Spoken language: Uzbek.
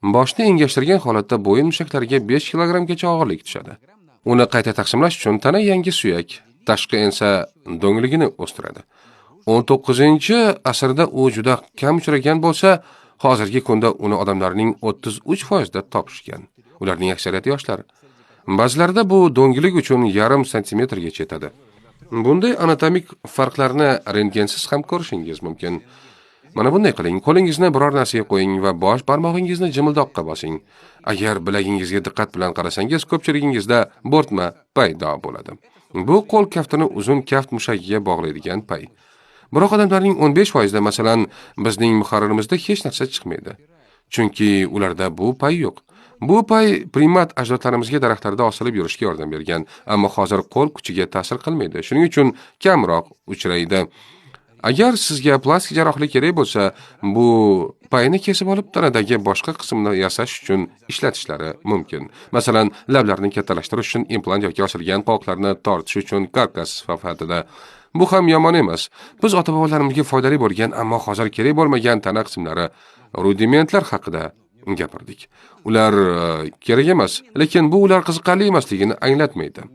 Boshni engashtirgan holatda bo'yin mushaklariga 5 kilogramgacha og'irlik tushadi. Uni qayta taqsimlash uchun tana yangi suyak, tashqi ensa do'ngligini o'stiradi. 19-asrda u juda kam uchragan bo'lsa, hozirgi kunda uni odamlarning 33% da topishgan. Ularning aksariyati yoshlar. Ba'zilarda bu do'nglik uchun yarim santimetrgacha yetadi. Bunday anatomik farqlarni rentgensiz ham ko'rishingiz mumkin. Mana bunday qiling, qo'lingizni biror narsaga qo'ying va bosh barmog'ingizni jimildoqqa bosing. Agar bilagingizga diqqat bilan qarasangiz, ko'pchiligingizda bo'rtma paydo bo'ladi. Bu qo'l kaftini uzun kaft mushagiga bog'laydigan pay. Biroq odamlarning 15% da masalan bizning muharririmizda hech narsa chiqmaydi. Chunki ularda bu pay yo'q. Bu pay primat ajdodlarimizga daraxtlarda osilib yurishga yordam bergan, ammo hozir qo'l kuchiga ta'sir qilmaydi. Shuning uchun kamroq uchraydi. Agar sizga plastik jarrohlik kerak bo'lsa, bu payni kesib olib tanadagi boshqa qismni yasash uchun ishlatishlari mumkin. Masalan, lablarni kattalashtirish uchun implant yoki osilgan qovoqlarni tortish uchun karkas sifatida. Bu ham yomon emas. Biz ota-bobolarimizga foydali bo'lgan, ammo hozir kerak bo'lmagan tana qismlari, rudimentlar haqida gapirdik. Ular kerak emas, lekin bu ular qiziqarli emasligini anglatmaydi.